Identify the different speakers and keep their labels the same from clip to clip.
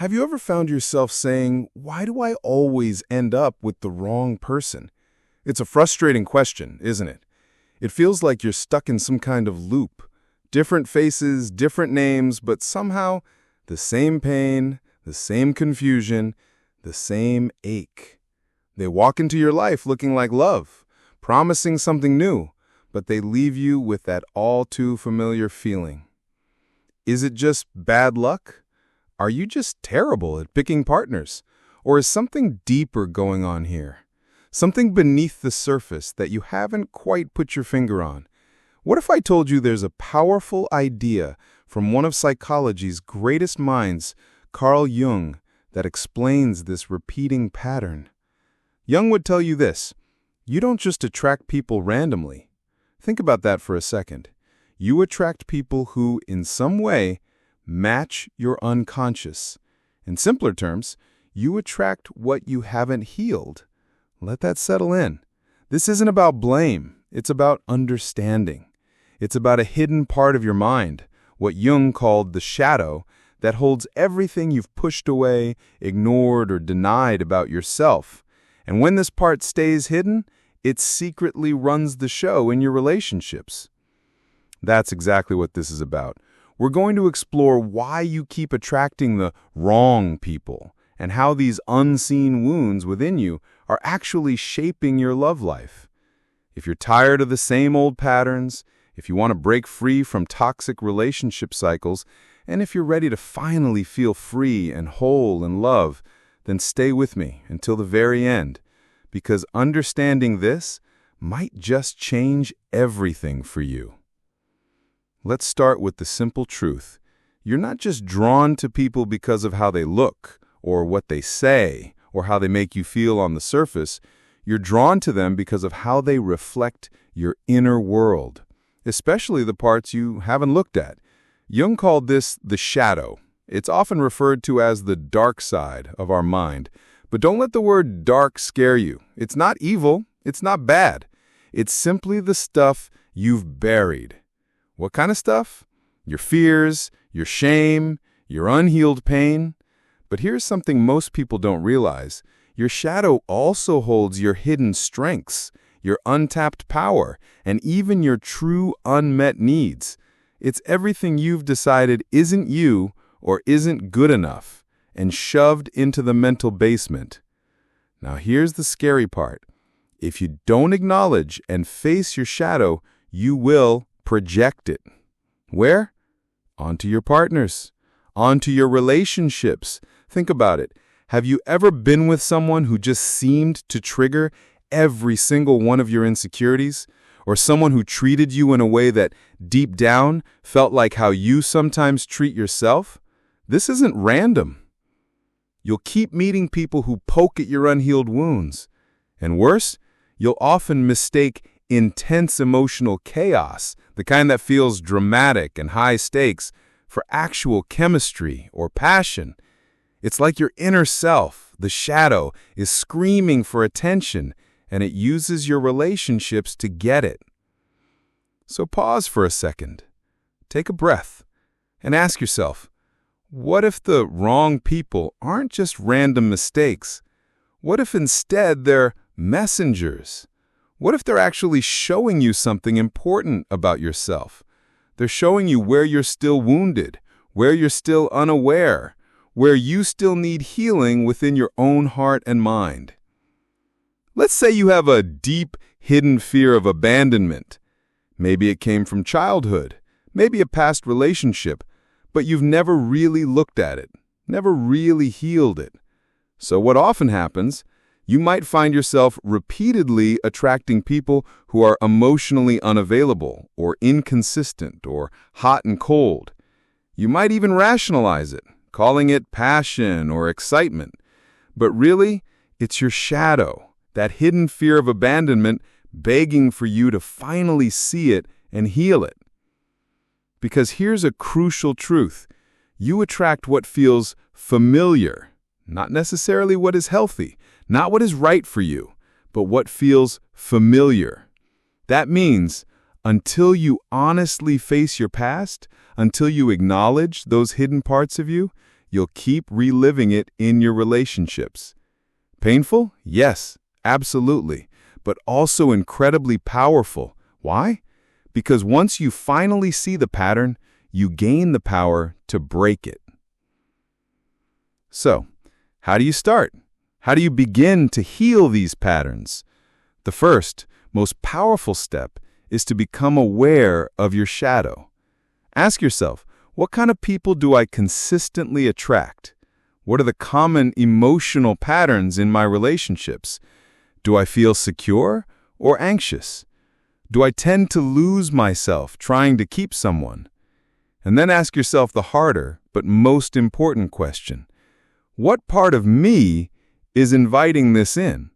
Speaker 1: Have you ever found yourself saying, "Why do I always end up with the wrong person?" It's a frustrating question, isn't it? It feels like you're stuck in some kind of loop. Different faces, different names, but somehow the same pain, the same confusion, the same ache. They walk into your life looking like love, promising something new, but they leave you with that all too familiar feeling. Is it just bad luck? Are you just terrible at picking partners? Or is something deeper going on here? Something beneath the surface that you haven't quite put your finger on? What if I told you there's a powerful idea from one of psychology's greatest minds, Carl Jung, that explains this repeating pattern? Jung would tell you this: you don't just attract people randomly. Think about that for a second. You attract people who, in some way, match your unconscious. In simpler terms, you attract what you haven't healed. Let that settle in. This isn't about blame. It's about understanding. It's about a hidden part of your mind, what Jung called the shadow, that holds everything you've pushed away, ignored, or denied about yourself. And when this part stays hidden, it secretly runs the show in your relationships. That's exactly what this is about. We're going to explore why you keep attracting the wrong people and how these unseen wounds within you are actually shaping your love life. If you're tired of the same old patterns, if you want to break free from toxic relationship cycles, and if you're ready to finally feel free and whole in love, then stay with me until the very end, because understanding this might just change everything for you. Let's start with the simple truth. You're not just drawn to people because of how they look, or what they say, or how they make you feel on the surface. You're drawn to them because of how they reflect your inner world, especially the parts you haven't looked at. Jung called this the shadow. It's often referred to as the dark side of our mind. But don't let the word dark scare you. It's not evil. It's not bad. It's simply the stuff you've buried. What kind of stuff? Your fears, your shame, your unhealed pain. But here's something most people don't realize. Your shadow also holds your hidden strengths, your untapped power, and even your true unmet needs. It's everything you've decided isn't you or isn't good enough, and shoved into the mental basement. Now here's the scary part. If you don't acknowledge and face your shadow, you will project it. Where? Onto your partners, onto your relationships. Think about it. Have you ever been with someone who just seemed to trigger every single one of your insecurities? Or someone who treated you in a way that, deep down, felt like how you sometimes treat yourself? This isn't random. You'll keep meeting people who poke at your unhealed wounds. And worse, you'll often mistake intense emotional chaos, the kind that feels dramatic and high stakes, for actual chemistry or passion. It's like your inner self, the shadow, is screaming for attention, and it uses your relationships to get it. So pause for a second, take a breath, and ask yourself, what if the wrong people aren't just random mistakes? What if instead they're messengers? What if they're actually showing you something important about yourself? They're showing you where you're still wounded, where you're still unaware, where you still need healing within your own heart and mind. Let's say you have a deep, hidden fear of abandonment. Maybe it came from childhood, maybe a past relationship, but you've never really looked at it, never really healed it. So what often happens, you might find yourself repeatedly attracting people who are emotionally unavailable or inconsistent or hot and cold. You might even rationalize it, calling it passion or excitement. But really, it's your shadow, that hidden fear of abandonment, begging for you to finally see it and heal it. Because here's a crucial truth. You attract what feels familiar, not necessarily what is healthy, not what is right for you, but what feels familiar. That means until you honestly face your past, until you acknowledge those hidden parts of you, you'll keep reliving it in your relationships. Painful? Yes, absolutely, but also incredibly powerful. Why? Because once you finally see the pattern, you gain the power to break it. So, how do you start? How do you begin to heal these patterns? The first, most powerful step is to become aware of your shadow. Ask yourself, what kind of people do I consistently attract? What are the common emotional patterns in my relationships? Do I feel secure or anxious? Do I tend to lose myself trying to keep someone? And then ask yourself the harder but most important question. What part of me is inviting this in?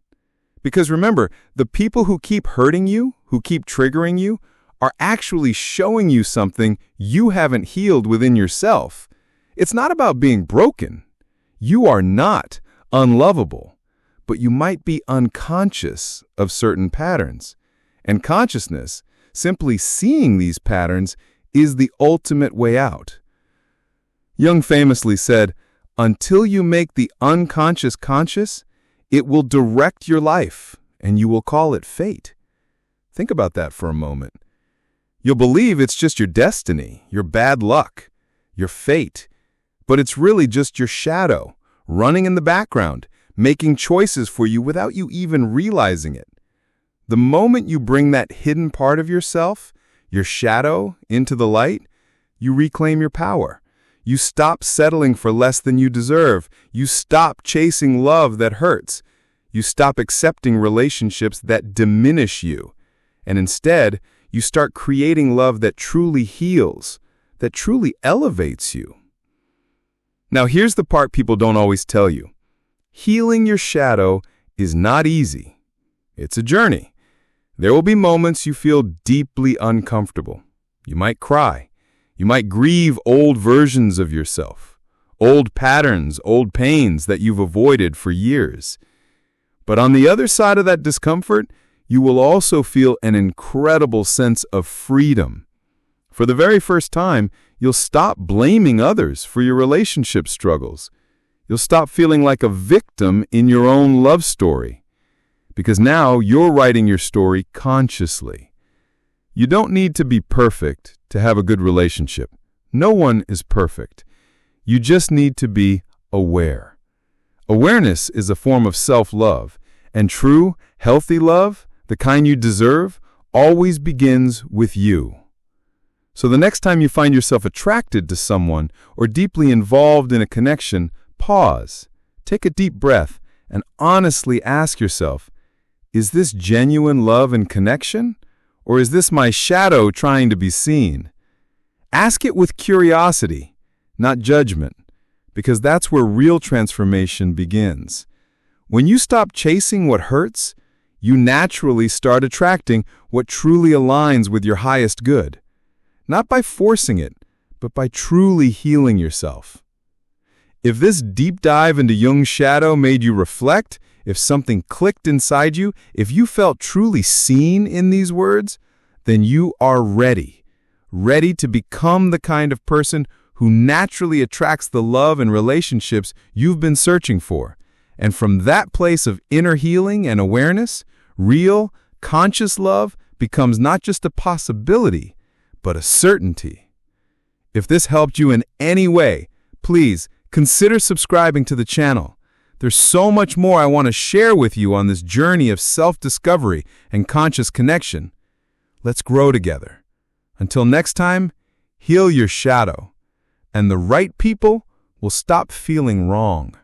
Speaker 1: Because remember, the people who keep hurting you, who keep triggering you, are actually showing you something you haven't healed within yourself. It's not about being broken. You are not unlovable, but you might be unconscious of certain patterns. And consciousness, simply seeing these patterns, is the ultimate way out. Jung famously said, "Until you make the unconscious conscious, it will direct your life, and you will call it fate." Think about that for a moment. You'll believe it's just your destiny, your bad luck, your fate, but it's really just your shadow, running in the background, making choices for you without you even realizing it. The moment you bring that hidden part of yourself, your shadow, into the light, you reclaim your power. You stop settling for less than you deserve. You stop chasing love that hurts. You stop accepting relationships that diminish you. And instead, you start creating love that truly heals, that truly elevates you. Now, here's the part people don't always tell you. Healing your shadow is not easy. It's a journey. There will be moments you feel deeply uncomfortable. You might cry. You might grieve old versions of yourself, old patterns, old pains that you've avoided for years. But on the other side of that discomfort, you will also feel an incredible sense of freedom. For the very first time, you'll stop blaming others for your relationship struggles. You'll stop feeling like a victim in your own love story. Because now you're writing your story consciously. You don't need to be perfect to have a good relationship. No one is perfect. You just need to be aware. Awareness is a form of self-love, and true, healthy love, the kind you deserve, always begins with you. So the next time you find yourself attracted to someone or deeply involved in a connection, pause, take a deep breath, and honestly ask yourself, is this genuine love and connection? Or is this my shadow trying to be seen? Ask it with curiosity, not judgment, because that's where real transformation begins. When you stop chasing what hurts, you naturally start attracting what truly aligns with your highest good. Not by forcing it, but by truly healing yourself. If this deep dive into Jung's shadow made you reflect, if something clicked inside you, if you felt truly seen in these words, then you are ready to become the kind of person who naturally attracts the love and relationships you've been searching for. And from that place of inner healing and awareness, real, conscious love becomes not just a possibility, but a certainty. If this helped you in any way, please consider subscribing to the channel. There's so much more I want to share with you on this journey of self-discovery and conscious connection. Let's grow together. Until next time, heal your shadow, and the right people will stop feeling wrong.